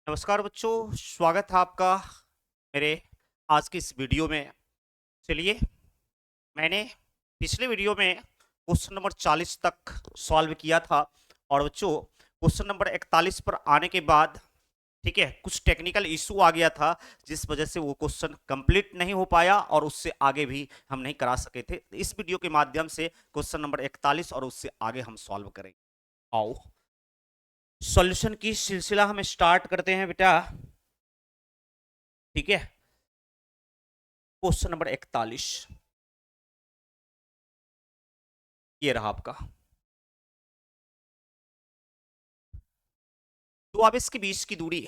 नमस्कार बच्चों, स्वागत है आपका मेरे आज की इस वीडियो में। चलिए, मैंने पिछले वीडियो में क्वेश्चन नंबर 40 तक सॉल्व किया था और बच्चों क्वेश्चन नंबर 41 पर आने के बाद ठीक है कुछ टेक्निकल इशू आ गया था, जिस वजह से वो क्वेश्चन कंप्लीट नहीं हो पाया और उससे आगे भी हम नहीं करा सके थे। इस वीडियो के माध्यम से क्वेश्चन नंबर 41 और उससे आगे हम सॉल्व करेंगे। आओ सॉल्यूशन की सिलसिला हम स्टार्ट करते हैं बेटा। ठीक है, क्वेश्चन नंबर 41 ये रहा आपका। तो अब इसके बीच की दूरी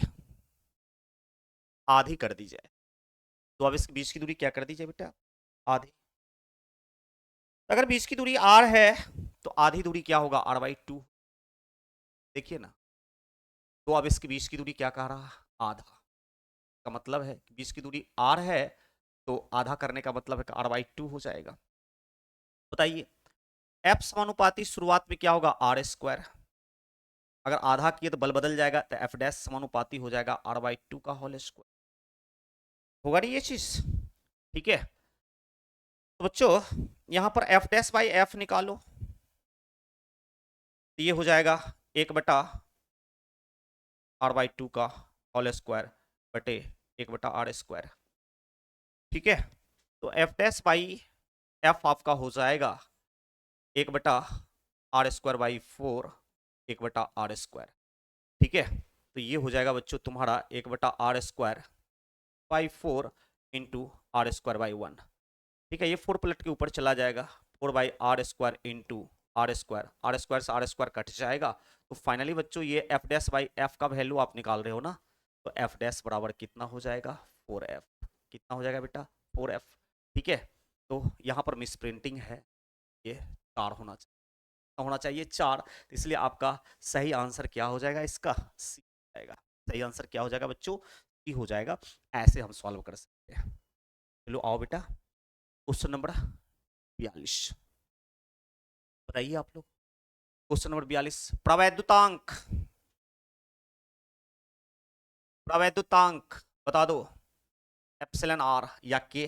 आधी कर दी जाए। तो अब इसके बीच की दूरी क्या कर दी जाए बेटा? आधी। अगर बीच की दूरी r है तो आधी दूरी क्या होगा? r/2। देखिए ना, तो अब इसके बीच की दूरी क्या कह रहा? आधा। का मतलब है कि बीच की दूरी r है तो आधा करने का मतलब है कि r/2 हो जाएगा। बताइए, f समानुपाती शुरुआत में क्या होगा? r²। अगर आधा किए तो बल बदल जाएगा, तो f डैश समानुपाती हो जाएगा r/2 का होल स्क्वायर। होगा नहीं ये चीज? ठीक है, तो बच्चों यहां पर f डैश बाई f निकालो, तो ये हो जाएगा 1/r/2 का होल स्क्वायर बटे 1/r²। ठीक है, तो f डैश बाई f आपका हो जाएगा 1/r²/4 1/r²। ठीक है, तो ये हो जाएगा बच्चों तुम्हारा 1/r²/4 इंटू r²/1। ठीक है, ये 4 पलट के ऊपर चला जाएगा, 4/r² इंटू r² से r² कट जाएगा। तो फाइनली बच्चों ये f डैश बाई f का वैल्यू आप निकाल रहे हो ना, तो f डैश बराबर कितना हो जाएगा? 4f। कितना हो जाएगा बेटा? 4f। ठीक है, तो यहाँ पर मिस प्रिंटिंग है, ये 4 होना चाहिए 4। तो इसलिए आपका सही आंसर क्या हो जाएगा? इसका सी जाएगा। सही आंसर क्या हो जाएगा बच्चों? सी हो जाएगा। ऐसे हम सॉल्व कर सकते हैं। चलो आओ बेटा, क्वेश्चन नंबर 42 बताइए आप लोग। Question number 42, प्रवैद्युतांक। प्रवैद्युतांक बता दो, एप्सिलॉन आर या के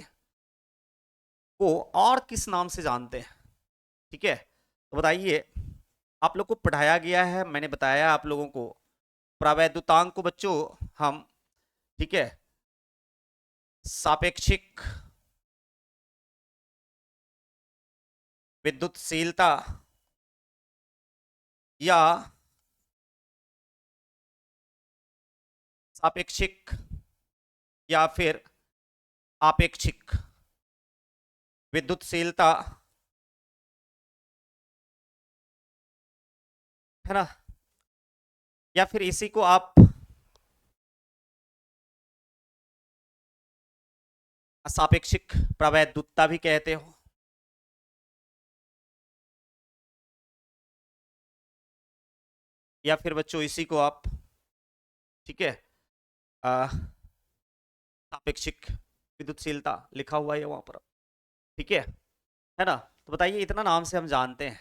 को और किस नाम से जानते हैं? ठीक है, तो बताइए, आप लोग को पढ़ाया गया है, मैंने बताया आप लोगों को प्रवैद्युतांक को बच्चों हम, ठीक है, सापेक्षिक विद्युतशीलता या सापेक्षिक या फिर आपेक्षिक विद्युतशीलता, है ना, या फिर इसी को आप सापेक्षिक प्रवैद्युतता भी कहते हो। या फिर बच्चों इसी को आप, ठीक है, सापेक्षिक विद्युतशीलता लिखा हुआ है वहां पर, ठीक है ना। तो बताइए, इतना नाम से हम जानते हैं,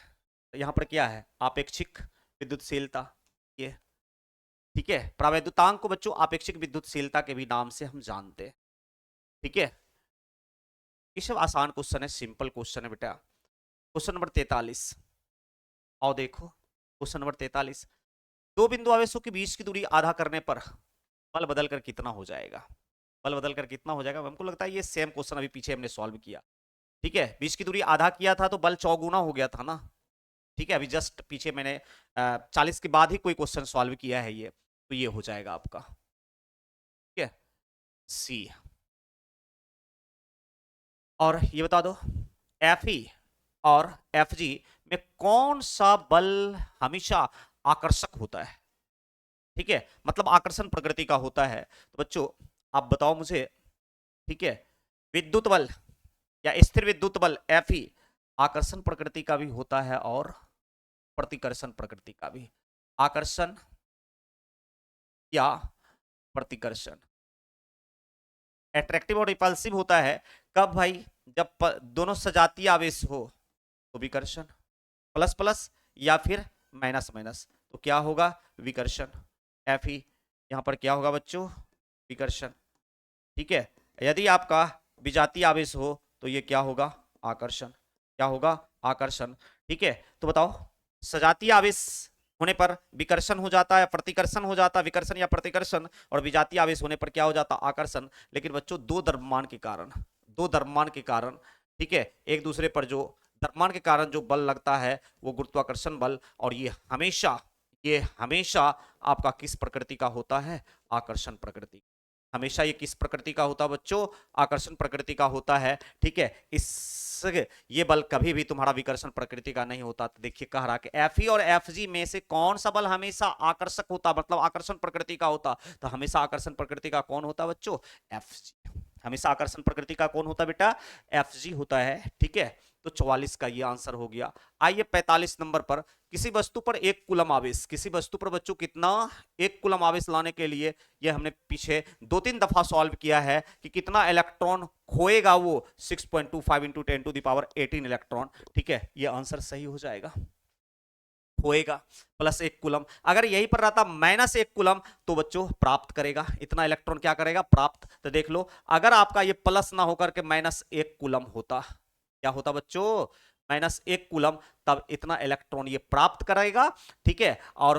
तो यहाँ पर क्या है? आपेक्षिक विद्युतशीलता ये। ठीक है, प्रावैद्युतांक को बच्चों आपेक्षिक विद्युतशीलता के भी नाम से हम जानते हैं। ठीक है, ये सब आसान क्वेश्चन है, सिंपल क्वेश्चन है बेटा। क्वेश्चन नंबर 43 आओ देखो। क्वेश्चन नंबर 43, दो बिंदु आवेशों के बीच की दूरी आधा करने पर बल बदल कर कितना हो जाएगा? बल बदल कर कितना हो जाएगा? हमको लगता है ये सेम क्वेश्चन अभी पीछे हमने सॉल्व किया। ठीक है, बीच की दूरी आधा किया था तो बल चौगुना हो गया था ना। ठीक है, अभी जस्ट पीछे मैंने 40 के बाद ही कोई क्वेश्चन सॉल्व किया है, ये तो ये हो जाएगा आपका, ठीक है, सी। और ये बता दो, एफ ई और एफ जी में कौन सा बल हमेशा आकर्षक होता है? ठीक है, मतलब आकर्षण प्रकृति का होता है। तो बच्चों आप बताओ मुझे, ठीक है, विद्युत बल या स्थिर विद्युत बल एफ ई आकर्षण प्रकृति का भी होता है और प्रतिकर्षण प्रकृति का भी। आकर्षण या प्रतिकर्षण, एट्रैक्टिव और रिपल्सिव होता है कब भाई? जब दोनों सजातीय आवेश हो तो विकर्षण, प्लस प्लस या फिर माइनस माइनस, तो क्या होगा? विकर्षण, एफ ई यहाँ पर क्या होगा बच्चों, विकर्षण। ठीक है, यदि आपका विजातीय आवेश हो तो ये क्या होगा, आकर्षण। क्या होगा, आकर्षण। ठीक है, तो बताओ सजातीय आवेश होने पर विकर्षण हो जाता है, प्रतिकर्षण हो जाता है, विकर्षण या प्रतिकर्षण, और विजातीय आवेश होने पर क्या हो जाता, आकर्षण। लेकिन बच्चों दो द्रव्यमान के कारण, दो द्रव्यमान के कारण, ठीक है, एक दूसरे पर जो द्रव्यमान के कारण जो बल लगता है वो गुरुत्वाकर्षण बल, और ये हमेशा आपका किस प्रकृति का होता है, आकर्षण प्रकृति। हमेशा ये किस प्रकृति का होता है बच्चों, आकर्षण प्रकृति का होता है। ठीक है, इस ये बल कभी भी तुम्हारा विकर्षण प्रकृति का नहीं होता। तो देखिए कह रहा कि Fe और Fg में से कौन सा बल हमेशा आकर्षक होता, मतलब आकर्षण प्रकृति का होता। तो हमेशा आकर्षण प्रकृति का कौन होता बच्चों, Fg। हमेशा आकर्षण प्रकृति का कौन होता बेटा, Fg होता है। ठीक है, तो 44 का ये आंसर हो गया। आइए 45 नंबर पर, किसी वस्तु पर एक कूलम आवेश, किसी वस्तु पर बच्चों कितना, एक कूलम आवेश लाने के लिए ये हमने पीछे 2-3 दफा सॉल्व किया है कि कितना इलेक्ट्रॉन खोएगा वो, 6.25 इंटू 10⁻18 इलेक्ट्रॉन। ठीक है, ये आंसर सही हो जाएगा, खोएगा प्लस एक कूलम। अगर यहीं पर रहता माइनस एक कूलम तो बच्चों प्राप्त करेगा, इतना इलेक्ट्रॉन क्या करेगा, प्राप्त। तो देख लो अगर आपका ये प्लस ना होकर के माइनस एक कूलम होता, क्या होता बच्चों, माइनस एक कूलम, तब इतना इलेक्ट्रॉन ये प्राप्त करेगा। ठीक है, और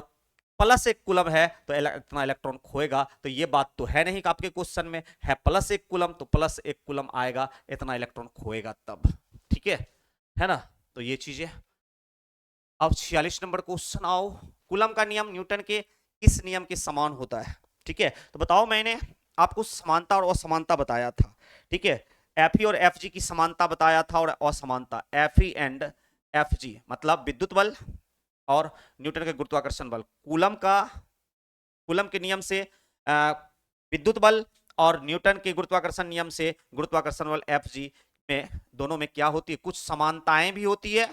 प्लस एक कूलम है तो इतना इलेक्ट्रॉन खोएगा। तो ये बात तो है नहीं कि आपके क्वेश्चन में है प्लस एक कूलम, तो प्लस एक कूलम आएगा, इतना इलेक्ट्रॉन खोएगा तब। ठीक है ना, तो ये चीजें। अब 46 नंबर क्वेश्चन आओ, कूलम का नियम न्यूटन के किस नियम के समान होता है। ठीक है, तो बताओ मैंने आपको समानता और असमानता बताया था। ठीक है, Fe और Fg की समानता बताया था और असमानता, Fe एंड Fg मतलब विद्युत बल और न्यूटन के गुरुत्वाकर्षण बल। कूलम के नियम से विद्युत बल और न्यूटन के गुरुत्वाकर्षण नियम से गुरुत्वाकर्षण बल Fg में, दोनों में क्या होती है, कुछ समानताएं भी होती है,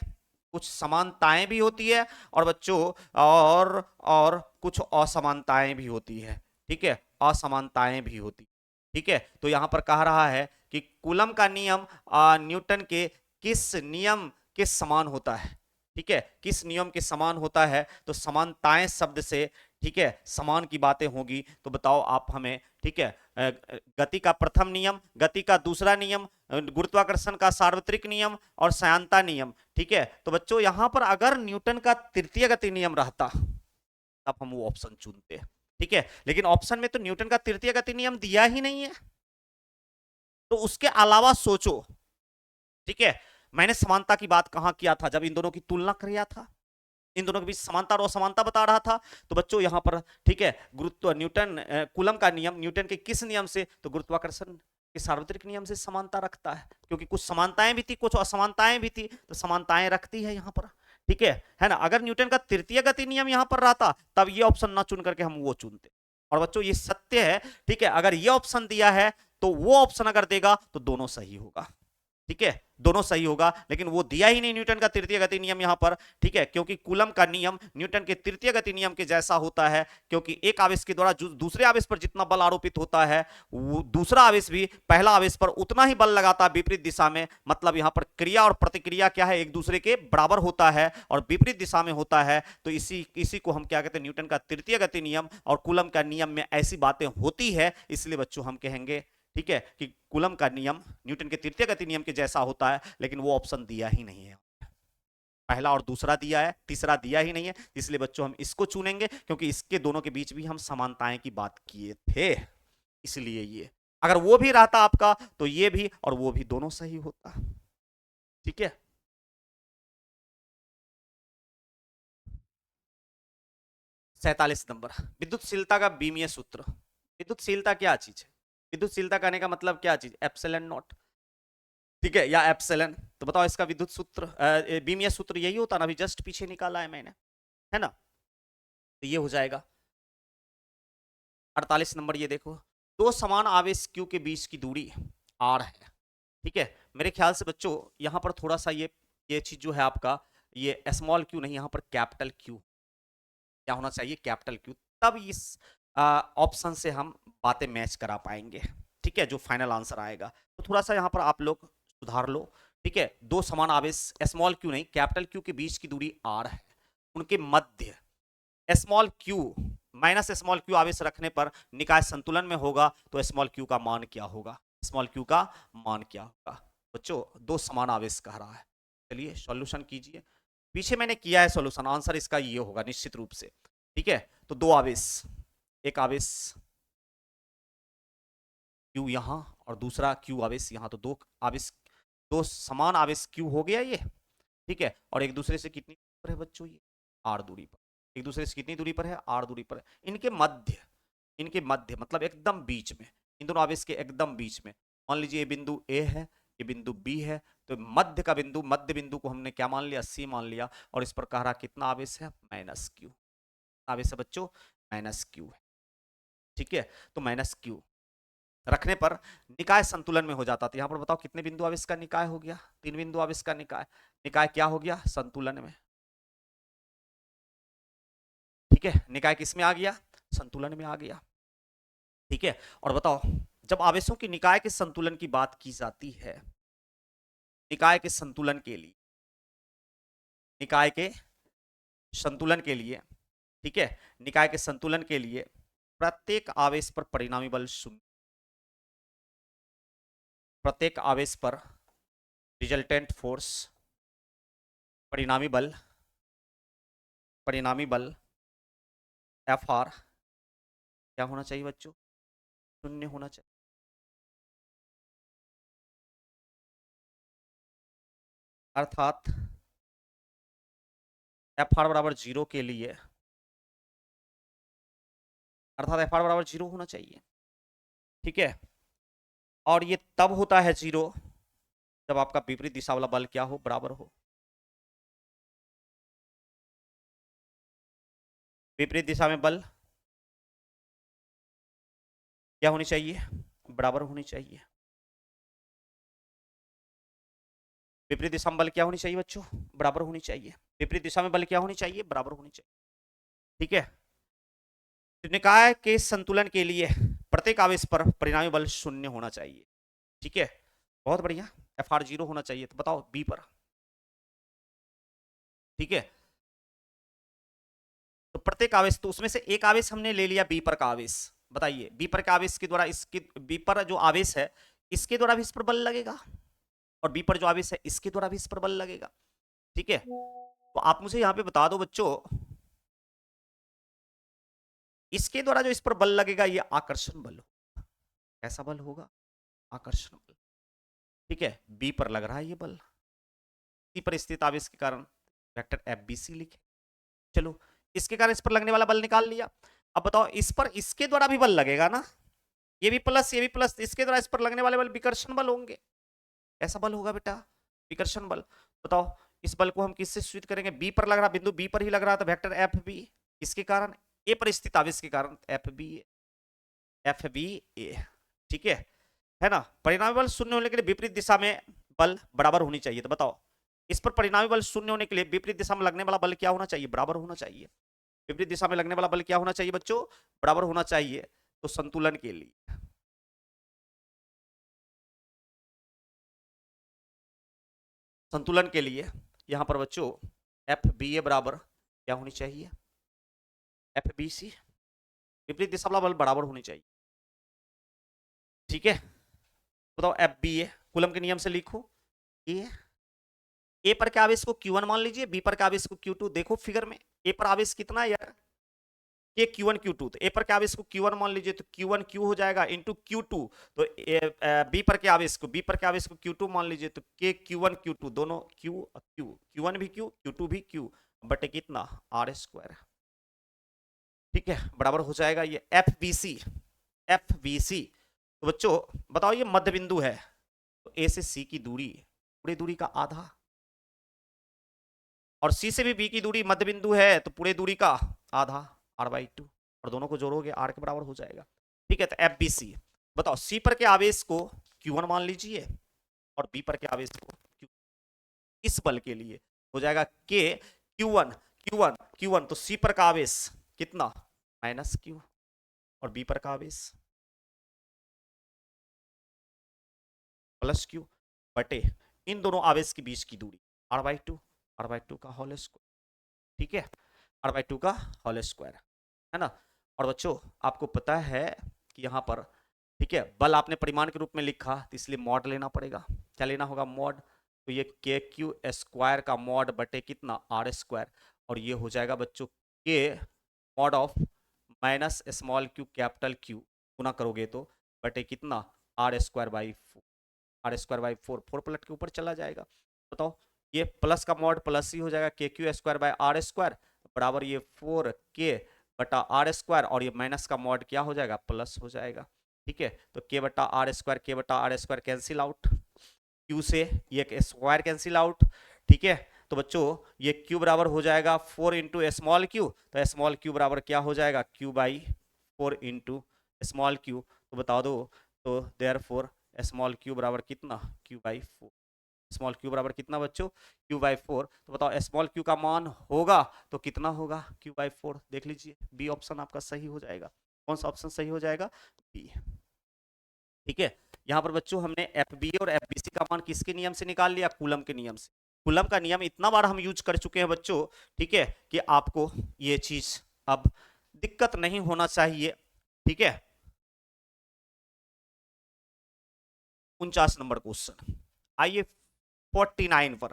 कुछ समानताएं भी होती है, और बच्चों और कुछ असमानताएं भी होती है। ठीक है, असमानताएं भी होती। ठीक है, तो यहां पर कह रहा है कि कूलम का नियम न्यूटन के किस नियम के समान होता है। ठीक है, किस नियम के समान होता है, तो समानताएं शब्द से, ठीक है, समान की बातें होगी। तो बताओ आप हमें, ठीक है, गति का प्रथम नियम, गति का दूसरा नियम, गुरुत्वाकर्षण का सार्वत्रिक नियम और सयांता नियम। ठीक है, तो बच्चों यहां पर अगर न्यूटन का तृतीय गति नियम रहता तब हम वो ऑप्शन चुनते। ठीक है, लेकिन ऑप्शन में तो न्यूटन का तृतीय गति नियम दिया ही नहीं है, तो उसके अलावा सोचो। ठीक है, मैंने समानता की बात कहां किया था, जब इन दोनों की तुलना किया था, इन दोनों के बीच समानता और असमानता बता रहा था। तो बच्चों यहां पर, ठीक है, गुरुत्व न्यूटन कूलम का नियम न्यूटन के किस नियम से, तो गुरुत्वाकर्षण के सार्वत्रिक नियम से समानता रखता है, क्योंकि कुछ समानताएं भी थी कुछ असमानताएं भी थी, तो समानताएं रखती है यहां पर। ठीक है ना, अगर न्यूटन का तृतीय गति नियम यहां पर रहता तब ये ऑप्शन ना चुन करके हम वो चुनते। और बच्चों ये सत्य है, ठीक है, अगर ये ऑप्शन दिया है तो वो ऑप्शन अगर देगा तो दोनों सही होगा। ठीक है, दोनों सही होगा, लेकिन वो दिया ही नहीं न्यूटन का तृतीय गति नियम यहां पर। ठीक है, क्योंकि कूलम का नियम न्यूटन के तृतीय गति नियम के जैसा होता है, क्योंकि एक आवेश के द्वारा दूसरे आवेश पर जितना बल आरोपित होता है वो दूसरा आवेश भी पहला आवेश पर उतना ही बल लगाता है विपरीत दिशा में। मतलब यहां पर क्रिया और प्रतिक्रिया क्या है, एक दूसरे के बराबर होता है और विपरीत दिशा में होता है। तो इसी को हम क्या कहते हैं, न्यूटन का तृतीय गति नियम, और कूलम का नियम में ऐसी बातें होती है, इसलिए बच्चों हम कहेंगे, ठीक है, कि कूलम का नियम न्यूटन के तृतीय गति नियम के जैसा होता है, लेकिन वो ऑप्शन दिया ही नहीं है। पहला और दूसरा दिया है, तीसरा दिया ही नहीं है, इसलिए बच्चों हम इसको चुनेंगे, क्योंकि इसके दोनों के बीच भी हम समानताएं की बात किए थे, इसलिए ये। अगर वो भी रहता आपका तो ये भी और वो भी दोनों सही होता। ठीक है, 47 नंबर, विद्युतशीलता का बीमीय सूत्र। विद्युतशीलता क्या चीज है, विद्युतशीलता कहने का मतलब क्या चीज, एप्सिलॉन नॉट। ठीक है, या एप्सिलॉन। तो बताओ इसका विद्युत सूत्र, बीमीय सूत्र यही होता ना, अभी जस्ट पीछे निकाला है मैंने, है ना। तो ये हो जाएगा 48 नंबर, ये देखो, दो समान आवेश Q के बीच की दूरी R है। ठीक है, मेरे ख्याल से बच्चों यहां पर थोड़ा सा ये चीज जो है आपका, ये स्मॉल q नहीं, यहां पर कैपिटल Q क्या होना चाहिए, कैपिटल Q, तब इस ऑप्शन से हम बातें मैच करा पाएंगे। ठीक है, जो फाइनल आंसर आएगा। तो थोड़ा सा यहां पर आप लोग सुधार लो। ठीक है, दो समान आवेश स्मॉल q नहीं, कैपिटल Q के बीच की दूरी R है, उनके मध्य small q minus small q आवेश रखने पर निकाय संतुलन में होगा, तो स्मॉल क्यू का मान क्या होगा, स्मॉल क्यू का मान क्या होगा। बच्चों दो समान आवेश कह रहा है, चलिए सॉल्यूशन कीजिए। पीछे मैंने किया है सॉल्यूशन, आंसर इसका ये होगा निश्चित रूप से। ठीक है, तो दो आवेश, एक आवेश Q यहां और दूसरा Q आवेश यहां, तो दो आवेश, दो समान आवेश Q हो गया ये। ठीक है, और एक दूसरे से कितनी दूरी पर है बच्चों, ये R दूरी पर, एक दूसरे से कितनी दूरी पर है, R दूरी पर है। इनके मध्य, इनके मध्य मतलब एकदम बीच में, इन दोनों आवेश के एकदम बीच में, मान लीजिए ये बिंदु A है, ये बिंदु B है, तो मध्य का बिंदु, मध्य बिंदु को हमने क्या मान लिया, C मान लिया, और इस पर कह रहा कितना आवेश है, माइनस Q आवेश है बच्चों, माइनस Q है। ठीक है, तो माइनस Q रखने पर निकाय संतुलन में हो जाता था। यहां पर बताओ कितने बिंदु आवेश का निकाय हो गया, तीन बिंदु आवेश का निकाय, निकाय क्या हो गया, संतुलन में। ठीक है, निकाय किस में आ गया, संतुलन में आ गया। ठीक है, और बताओ जब आवेशों की निकाय के संतुलन की बात की जाती है, निकाय के संतुलन के लिए, निकाय के संतुलन के लिए, ठीक है, निकाय के संतुलन के लिए प्रत्येक आवेश पर परिणामी बल शून्य, प्रत्येक आवेश पर रिजल्टेंट फोर्स, परिणामी बल, परिणामी बल एफ आर क्या होना चाहिए बच्चों, शून्य होना चाहिए। अर्थात एफ आर बराबर जीरो के लिए, अर्थात एफ आर बराबर जीरो होना चाहिए। ठीक है, और ये तब होता है जीरो जब आपका विपरीत दिशा वाला बल क्या हो, बराबर हो। विपरीत दिशा में बल क्या होनी चाहिए, बराबर होनी चाहिए। विपरीत दिशा में बल क्या होनी चाहिए बच्चों, बराबर होनी चाहिए। विपरीत दिशा में बल क्या होनी चाहिए, बराबर होनी चाहिए। ठीक है, निकाय के संतुलन के लिए प्रत्येक आवेश पर परिणामी बल शून्य होना चाहिए। ठीक है, बहुत बढ़िया, एफ आर जीरो होना चाहिए। तो बताओ बी पर, ठीक है, तो प्रत्येक आवेश, तो उसमें से एक आवेश हमने ले लिया बी पर का आवेश, बताइए बी पर के आवेश के द्वारा, इसके बी पर जो आवेश है इसके द्वारा भी इस पर बल लगेगा, और बी पर जो आवेश है इसके द्वारा भी इस पर बल लगेगा। ठीक है, तो आप मुझे यहां पे बता दो बच्चों, इसके द्वारा जो इस पर बल लगेगा ये आकर्षण बल होगा। कैसा बल होगा, आकर्षण बल। ठीक है, बी पर लग रहा है ये बल, सी पर स्थित आवेश के कारण वेक्टर एफ बी सी लिखे। चलो, इसके कारण इस पर लगने वाला बल निकाल लिया। अब बताओ इस पर इसके द्वारा भी बल लगेगा ना, ये भी प्लस ये भी प्लस, इसके द्वारा इस पर लगने वाले बल विकर्षण बल होंगे। ऐसा बल होगा बेटा, विकर्षण बल। बताओ इस बल को हम किससे सूचित करेंगे, बी पर लग रहा, बिंदु बी पर ही लग रहा था, वेक्टर एफ बी, इसके कारण ए पर स्थित आवेश के कारण एफ बी, एफ बी ए। ठीक है ना। परिणामी बल शून्य होने के लिए विपरीत दिशा में बल बराबर होनी चाहिए। तो बताओ इस पर परिणामी बल शून्य होने के लिए विपरीत दिशा में लगने वाला बल क्या होना चाहिए, बराबर होना चाहिए। विपरीत दिशा में लगने वाला बल क्या होना चाहिए बच्चों, बराबर होना चाहिए। तो संतुलन के लिए, संतुलन के लिए यहां पर बच्चों एफ बी ए बराबर क्या होनी चाहिए, एफ बी सी, विपरीत दिशा वाला बल बराबर होनी चाहिए। ठीक है, बताओ एफ बी ए कूलम के नियम से लिखो, ए पर के आवेश को Q1 मान लीजिए, बी पर के आवेश को Q2। देखो फिगर में ए पर आवेश कितना है यार, के Q1 Q2, तो ए पर के आवेश को Q1 मान लीजिए, तो Q1 Q हो जाएगा इंटू Q2। तो बी पर के आवेश को, बी पर के आवेश को Q2 मान लीजिए, तो के Q1 Q2 दोनों Q Q, Q1 भी Q Q2 भी Q, बटे कितना आर स्क्वायर। ठीक है, बराबर हो जाएगा ये F B C, F B C. तो बच्चों बताओ ये मध्य बिंदु है, तो ए से सी की दूरी पूरी दूरी का आधा, और सी से भी बी की दूरी मध्य बिंदु है तो पूरे दूरी का आधा, r/2, और दोनों को जोड़ोगे r के बराबर हो जाएगा। ठीक है, तो एफ बी सी। बताओ सी पर के आवेश को Q1 मान लीजिए और बी पर के आवेश को Q, इस बल के लिए हो जाएगा के Q1 Q1 Q1, तो सी पर का आवेश कितना माइनस Q, और बी पर का आवेश प्लस Q, बटे इन दोनों आवेश के बीच की दूरी r/2, r/2 का होल स्क्वायर। ठीक है, r/2 का होल स्क्वायर, है ना। और बच्चों आपको पता है कि यहाँ पर, ठीक है, बल आपने परिमाण के रूप में लिखा तो इसलिए मॉड लेना पड़ेगा। क्या लेना होगा? मॉड। तो ये के क्यू स्क्वायर का मॉड बटे कितना? R square. और ये हो जाएगा बच्चों के mod of minus small q capital Q, गुना करोगे तो बटे कितना? R square by 4। R square by 4, 4 पलट के ऊपर चला जाएगा। बताओ, ये प्लस का मॉड प्लस ही हो जाएगा, K Q square by R square बराबर ये 4 के बटा आर स्क्वायर, और ये माइनस का मॉड क्या हो जाएगा? प्लस हो जाएगा। ठीक है, तो के बटा आर स्क्वायर, के बटा R square cancel out, Q से ये स्क्वायर कैंसिल आउट। ठीक है, तो बच्चों ये क्यू बराबर हो जाएगा 4 इंटू स्मॉल क्यू, तो स्मॉल क्यू बराबर क्या हो जाएगा? Q by 4 into small Q. तो बता दो, तो देयरफॉर स्मॉल क्यू बराबर कितना? Q by 4। स्मॉल क्यू बराबर कितना बच्चों? Q by 4। तो बताओ स्मॉल क्यू का मान होगा तो कितना होगा? Q by 4। देख लीजिए, बी ऑप्शन आपका सही हो जाएगा। कौन सा ऑप्शन सही हो जाएगा? बी। ठीक है, यहाँ पर बच्चों हमने एफ बी और एफ बी सी का मान किसके नियम से निकाल लिया? कूलम के नियम से। कूलम का नियम इतना बार हम यूज कर चुके हैं बच्चों, ठीक है, कि आपको ये चीज अब दिक्कत नहीं होना चाहिए। ठीक है, 49 नंबर क्वेश्चन, आइए 49 पर।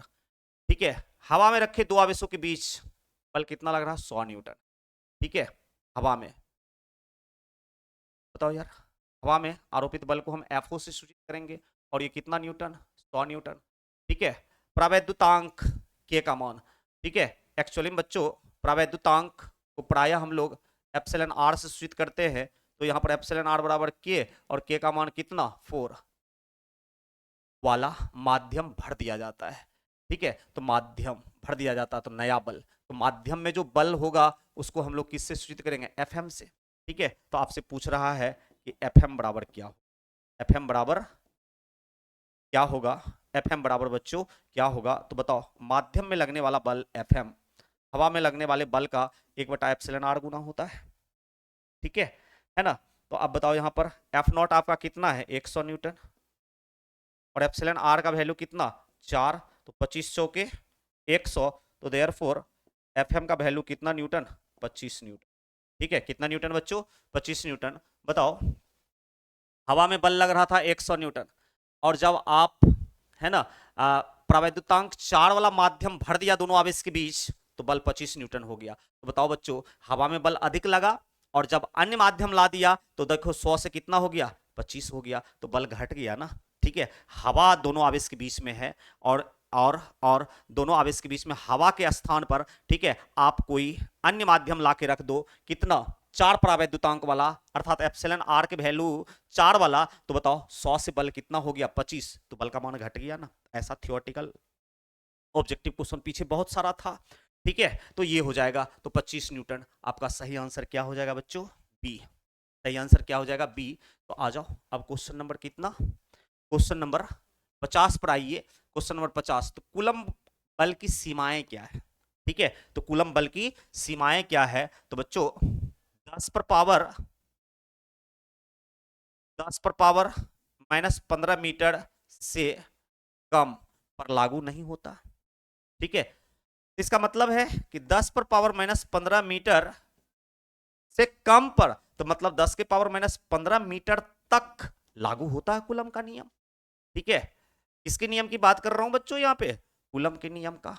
ठीक है, हवा में रखे दो आवेशों के बीच बल कितना लग रहा है? 100 न्यूटन। ठीक है, हवा में, बताओ यार, हवा में आरोपित बल को हम एफओ से सूचित करेंगे, और ये कितना न्यूटन? 100 न्यूटन। ठीक है, प्रवैद्युतांक के का मान, ठीक है, एक्चुअली में बच्चों प्रवैद्युतांक को प्रायः हम लोग एप्सिलॉन आर से सूचित करते हैं, तो यहाँ पर एप्सिलॉन आर बराबर के, और के का मान कितना? 4 वाला माध्यम भर दिया जाता है। ठीक है, तो माध्यम भर दिया जाता है तो नया बल, तो माध्यम में जो बल होगा उसको हम लोग किससे सूचित करेंगे? एफएम से। ठीक है, तो आपसे पूछ रहा है कि एफएम बराबर क्या हो? एफएम बराबर क्या होगा? एफएम बराबर बच्चों क्या होगा? तो बताओ, माध्यम में लगने वाला बल एफएम हवा में लगने वाले बल का 1/एप्सिलॉन आर गुना होता है। ठीक है ना? तो अब बताओ यहाँ पर एफ नॉट आपका कितना है? 100 न्यूटन, और एप्सिलॉन आर का वैल्यू कितना? 4, तो 25 चौके 100, तो देयरफॉर एफएम का वैल्यू कितना न्यूटन? 25 न्यूटन। ठीक है, कितना न्यूटन बच्चों? 25 न्यूटन। बताओ, हवा में बल लग रहा था 100 न्यूटन, और जब आप, है ना, प्रवैद्युतांक 4 वाला माध्यम भर दिया दोनों आवेश के बीच, तो बल 25 न्यूटन हो गया। तो बताओ बच्चों, हवा में बल अधिक लगा, और जब अन्य माध्यम ला दिया तो देखो 100 से कितना हो गया? 25 हो गया, तो बल घट गया ना। ठीक है, हवा दोनों आवेश के बीच में है, और दोनों आवेश के बीच में हवा के स्थान पर, ठीक है, आप कोई अन्य माध्यम ला के रख दो, कितना? 4 प्रावैद्युतांक वाला, अर्थात एप्सिलॉन आर के वैल्यू 4 वाला, तो बताओ 100 से बल कितना हो गया? 25, तो बल का मान घट गया ना। ऐसा थियोरेटिकल ऑब्जेक्टिव क्वेश्चन पीछे बहुत सारा था। ठीक है, तो ये हो जाएगा, तो 25 न्यूटन आपका सही आंसर क्या हो जाएगा बच्चों? बी। सही आंसर क्या हो जाएगा? बी। तो आ जाओ अब क्वेश्चन नंबर कितना? क्वेश्चन नंबर 50 पर आइए। क्वेश्चन नंबर 50, तो कूलम बल की सीमाएं क्या है? ठीक है, तो कूलम बल की सीमाएं क्या है? तो बच्चों 10 पर पावर 15 मीटर से कम पर लागू नहीं होता। ठीक है, इसका मतलब है कि 10 पर पावर -15 मीटर से कम पर, तो मतलब 10 के पावर -15 मीटर तक लागू होता है कूलम का नियम। ठीक है, किसके नियम की बात कर रहा हूं बच्चों? यहाँ पे कूलम के नियम का।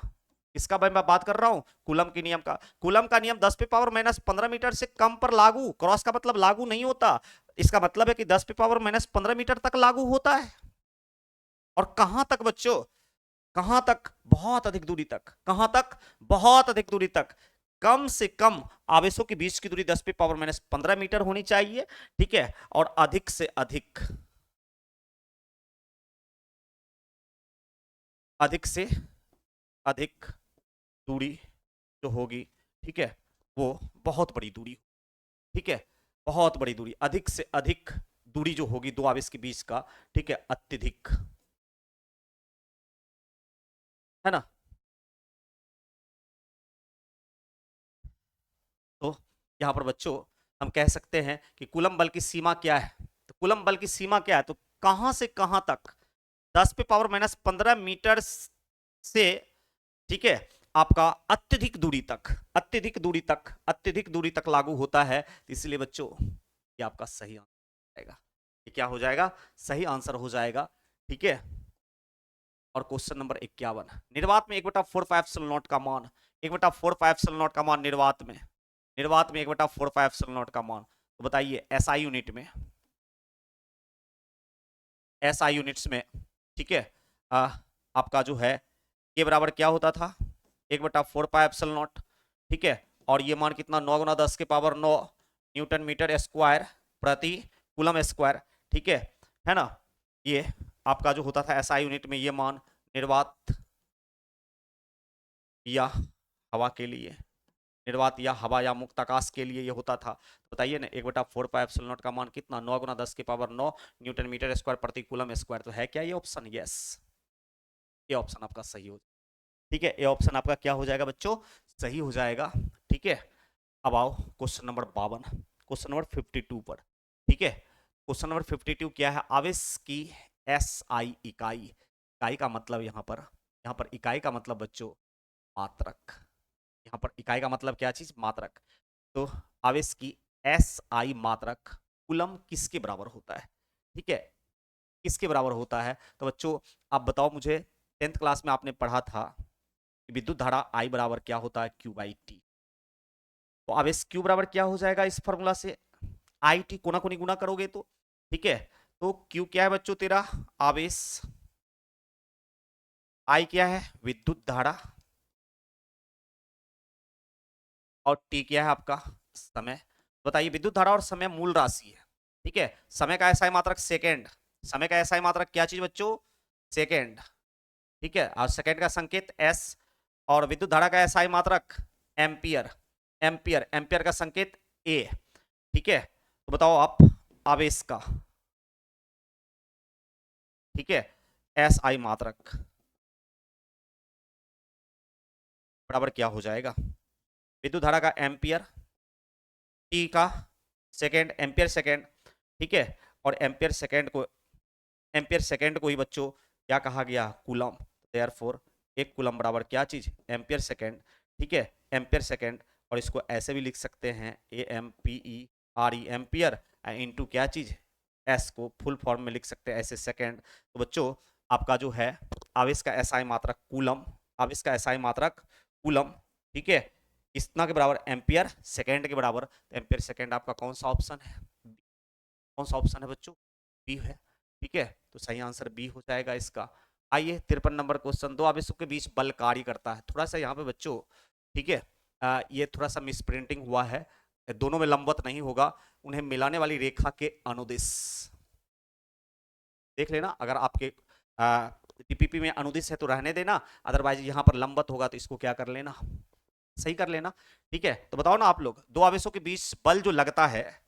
इसका भाई मैं बात कर रहा हूं कूलम के नियम का। कूलम का नियम 10 पे पावर -15 मीटर से कम पर लागू, क्रॉस का मतलब लागू नहीं होता। इसका मतलब है कि 10 पे पावर -15 मीटर तक लागू होता है। और कहां तक बच्चों? कहां तक? बहुत अधिक दूरी तक। कहां तक? बहुत अधिक दूरी तक। कम से कम आवेशों के बीच की दूरी 10 पे पावर -15 मीटर होनी चाहिए। ठीक है, और अधिक से अधिक, अधिक से अधिक दूरी जो होगी, ठीक है, वो बहुत बड़ी दूरी। ठीक है, बहुत बड़ी दूरी, अधिक से अधिक दूरी जो होगी दो आवेश के बीच का, ठीक है, अत्यधिक, है ना? तो यहां पर बच्चों हम कह सकते हैं कि कूलम बल की सीमा क्या है? तो कूलम बल की सीमा क्या है? तो कहां से कहां तक? 10 पे पावर -15 मीटर से, ठीक है, आपका अत्यधिक दूरी तक, अत्यधिक दूरी तक, अत्यधिक दूरी तक लागू होता है। इसलिए बच्चों ये आपका सही आंसर जाएगा। ये क्या हो जाएगा? सही आंसर हो जाएगा। ठीक है। और क्वेश्चन नंबर 51, निर्वात में 1/4 का मान, 1/4 का मान निर्वात में, निर्वात में 1/4 का मान, तो बताइए एसआई यूनिट में, एसआई यूनिट्स में, ठीक है, आपका जो है ये बराबर क्या होता था? 1/4 ठीक है। और ये मान कितना? 9 × 10⁻9 न्यूटन मीटर स्क्वायर प्रति कूलम स्क्वायर। ठीक है ना? ये आपका जो होता था एसआई यूनिट में, ये मान निर्वात या हवा के लिए, निर्वात या हवा या मुक्त आकाश के लिए ये होता था। बताइए ना, 1/4 का मान कितना? 9 × 10⁻9 न्यूटन मीटर स्क्वायर प्रति कूलम स्क्वायर। तो है क्या ये ऑप्शन? यस, ये ऑप्शन आपका सही हो। ठीक है, ये ऑप्शन आपका क्या हो जाएगा बच्चों? सही हो जाएगा। ठीक है। अब आओ क्वेश्चन नंबर 52, क्वेश्चन नंबर 52 पर। ठीक है, क्वेश्चन नंबर 52 क्या है? आवेश की एसआई इकाई, इकाई का मतलब यहाँ पर इकाई का मतलब बच्चों मात्रक, यहाँ पर इकाई का मतलब क्या चीज? मात्रक। तो आवेश की एसआई मात्रक कूलम किसके बराबर होता है? ठीक है, किसके बराबर होता है? तो बच्चों आप बताओ मुझे, 10th क्लास में आपने पढ़ा था कि विद्युत धारा आई बराबर क्या होता है? Q/T। तो आवेश Q बराबर क्या हो जाएगा इस फॉर्मूला से? आई टी कोना कोनी गुना करोगे तो। ठीक है, तो Q क्या है बच्चों तेरा? आवेश। I क्या है? विद्युत धारा। और T क्या है आपका? समय। बताइए, विद्युत धारा और समय मूल राशि है। ठीक है, समय का एसआई मात्रक सेकेंड, समय का एसआई मात्रक क्या चीज बच्चों? सेकेंड। ठीक है, और सेकेंड का संकेत एस, और विद्युत धारा का एसआई मात्रक एम्पियर, एम्पियर, एम्पियर का संकेत ए। ठीक है, तो बताओ आप आवेश का, ठीक है, एसआई मात्रक बराबर क्या हो जाएगा? विद्युत धारा का एम्पियर, टी का सेकेंड, एम्पियर सेकेंड। ठीक है, और एम्पियर सेकेंड को ही बच्चों क्या कहा गया? कूलम। देयरफॉर एक कूलम बराबर क्या चीज? Ampere second. ठीक है, एम्पियर सेकेंड। और इसको ऐसे भी लिख सकते हैं AMPERE, एम्पियर, इनटू क्या चीज? एस को फुल फॉर्म में लिख सकते हैं ऐसे, सेकेंड। तो बच्चों आपका जो है आवेश का एसआई मात्रक कूलम, आवेश का एसआई मात्रक कूलम। ठीक है, कितना के बराबर? एम्पियर सेकेंड के बराबर। एम्पियर सेकेंड आपका कौन सा ऑप्शन है? कौन सा ऑप्शन है बच्चों? बी है। ठीक है, तो सही आंसर बी हो जाएगा इसका। आइए 53 नंबर क्वेश्चन, दो आवेशों के बीच बल कार्य करता है। थोड़ा सा यहाँ पे बच्चों, ठीक है, ये थोड़ा सा मिस प्रिंटिंग हुआ है, दोनों में लंबवत नहीं होगा, उन्हें मिलाने वाली रेखा के अनुदिश देख लेना। अगर आपके टीपीपी में अनुदिश है तो रहने देना, अदरवाइज यहाँ पर लंबवत होगा तो इसको क्या कर लेना? सही कर लेना। ठीक है, तो बताओ ना आप लोग, दो आवेशों के बीच बल जो लगता है,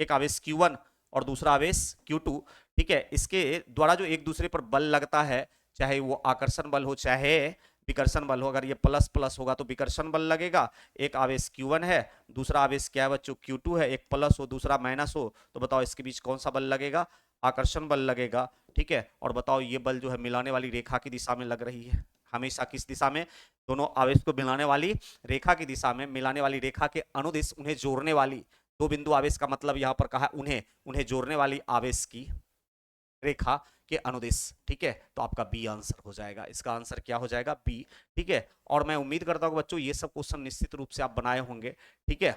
एक आवेश Q1 और दूसरा आवेश Q2, ठीक है, इसके द्वारा जो एक दूसरे पर बल लगता है, चाहे वो आकर्षण बल हो चाहे विकर्षण बल हो, अगर ये प्लस प्लस होगा तो विकर्षण बल लगेगा। एक आवेश Q1 है, दूसरा आवेश क्या है बच्चों? Q2 है, एक प्लस हो दूसरा माइनस हो, तो बताओ इसके बीच कौन सा बल लगेगा? आकर्षण बल लगेगा। ठीक है, और बताओ ये बल जो है मिलाने वाली रेखा की दिशा में लग रही है, हमेशा किस दिशा में? दोनों आवेश को मिलाने वाली रेखा की दिशा में, मिलाने वाली रेखा के अनुदिश, उन्हें जोड़ने वाली, दो बिंदु आवेश का मतलब यहाँ पर कहा उन्हें जोड़ने वाली आवेश की रेखा के अनुदिश। ठीक है, तो आपका बी आंसर हो जाएगा, इसका आंसर क्या हो जाएगा? बी। ठीक है, और मैं उम्मीद करता हूँ बच्चों ये सब क्वेश्चन निश्चित रूप से आप बनाए होंगे। ठीक है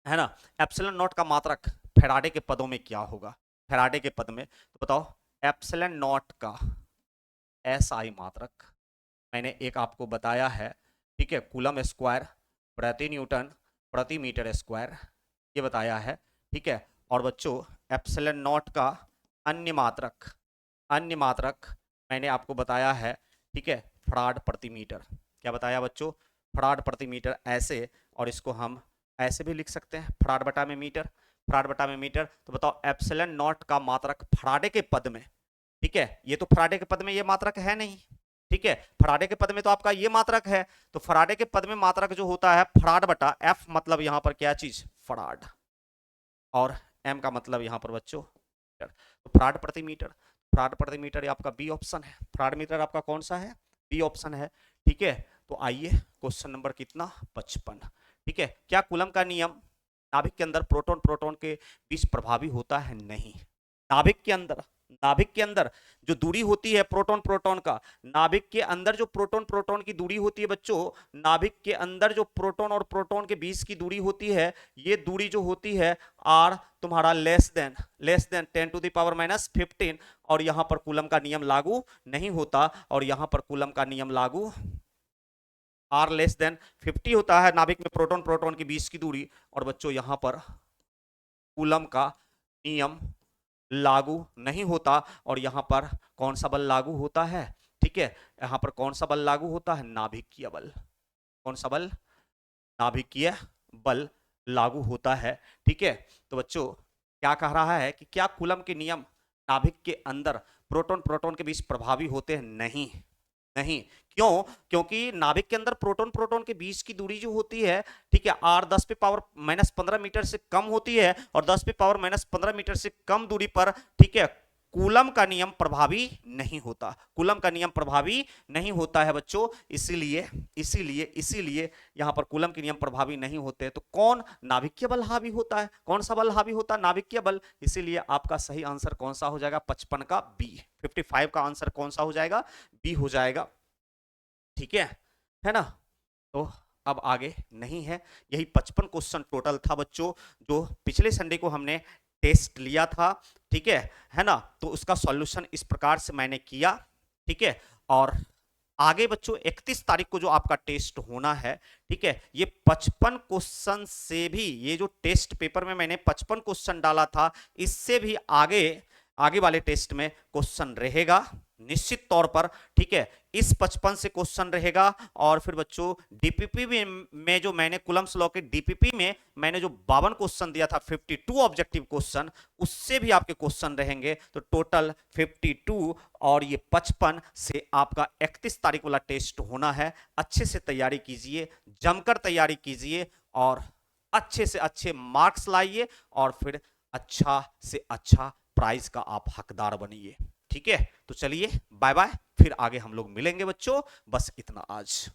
ना? एप्सिलॉन नॉट का मात्रक फैराडे के पदों में क्या होगा? फैराडे के पद में, तो बताओ एप्सिलॉन नॉट का एसआई मात्रक मैंने एक आपको बताया है। ठीक है, कूलम स्क्वायर प्रति न्यूटन प्रति मीटर स्क्वायर, ये बताया है। ठीक है, और बच्चों एप्सिलॉन नॉट का अन्य मात्रक, अन्य मात्रक मैंने आपको बताया है। ठीक है, फराड प्रति मीटर। क्या बताया बच्चों? फराड प्रति मीटर ऐसे, और इसको हम ऐसे भी लिख सकते हैं, फराड बटा में मीटर, फराड बटा में मीटर। तो बताओ एप्सिलॉन नॉट का मात्रक फराडे के पद में, ठीक है, ये तो फराडे के पद में ये मात्रक है नहीं। ठीक है, फराडे के पद में तो आपका ये मात्रक है, तो फराडे के पद में मात्रक जो होता है फराड बटा एफ, मतलब यहां पर क्या चीज? फराड, और एम का मतलब यहां पर बच्चों मीटर। तो फराड प्रति मीटर, फराड प्रति मीटर आपका बी ऑप्शन है। फराड मीटर आपका कौन सा है? बी ऑप्शन है। ठीक है, तो आइए क्वेश्चन नंबर कितना 55। ठीक है, क्या कूलम का नियम नाभिक के अंदर प्रोटॉन प्रोटॉन के बीच प्रभावी होता है? नहीं। नाभिक के अंदर जो दूरी होती है प्रोटॉन प्रोटॉन का, नाभिक के अंदर जो प्रोटॉन प्रोटॉन की दूरी होती है बच्चों, नाभिक के अंदर जो प्रोटॉन और प्रोटॉन के बीच की दूरी होती है, ये दूरी जो होती है आर तुम्हारा लेस देन 10⁻⁻15, और यहां पर कूलम का नियम लागू नहीं होता, और यहां पर कूलम का नियम लागू आर लेस देन 50 होता है नाभिक में प्रोटॉन प्रोटॉन के बीच की दूरी, और बच्चों यहां पर कूलम का नियम लागू नहीं होता, और यहां पर कौन सा बल लागू होता है? ठीक है, यहां पर कौन सा बल लागू होता है? नाभिकीय बल। कौन सा बल? नाभिकीय बल लागू होता है। ठीक है, तो बच्चों क्या कह रहा है कि क्या कूलम के नियम नाभिक के अंदर प्रोटॉन प्रोटॉन के बीच प्रभावी होते हैं? नहीं। नहीं क्यों? क्योंकि नाभिक के अंदर प्रोटॉन प्रोटॉन के बीच की दूरी जो होती है, ठीक है, आर 10⁻⁻15 मीटर से कम होती है, और 10⁻⁻15 मीटर से कम दूरी पर, ठीक है, कूलम का नियम प्रभावी नहीं होता। कूलम का नियम प्रभावी नहीं होता है बच्चों, इसीलिए इसीलिए इसीलिए यहां पर कूलम के नियम प्रभावी नहीं होते। तो कौन? नाभिकीय बल हावी होता है। कौन सा बल हावी होता है? नाभिकीय बल। इसीलिए आपका सही आंसर कौन सा हो जाएगा? 55 का बी। 55 का आंसर कौन सा हो जाएगा? बी हो जाएगा। ठीक है ना? तो अब आगे नहीं है, यही 55 क्वेश्चन टोटल था बच्चों, जो पिछले संडे को हमने टेस्ट लिया था। ठीक है ना? तो उसका सॉल्यूशन इस प्रकार से मैंने किया। ठीक है, और आगे बच्चों 31 तारीख को जो आपका टेस्ट होना है, ठीक है, ये 55 क्वेश्चन से भी, ये जो टेस्ट पेपर में मैंने 55 क्वेश्चन डाला था, इससे भी आगे वाले टेस्ट में क्वेश्चन रहेगा निश्चित तौर पर। ठीक है, इस 55 से क्वेश्चन रहेगा, और फिर बच्चों डीपीपी में जो मैंने कूलम्स लॉ के डीपीपी में मैंने जो 52 क्वेश्चन दिया था, 52 ऑब्जेक्टिव क्वेश्चन, उससे भी आपके क्वेश्चन रहेंगे। तो टोटल 52 और ये 55 से आपका 31 तारीख वाला टेस्ट होना है। अच्छे से तैयारी कीजिए, जमकर तैयारी कीजिए, और अच्छे से अच्छे मार्क्स लाइए, और फिर अच्छा से अच्छा प्राइज का आप हकदार बनिए। ठीक है, तो चलिए बाय बाय, फिर आगे हम लोग मिलेंगे बच्चों, बस इतना आज।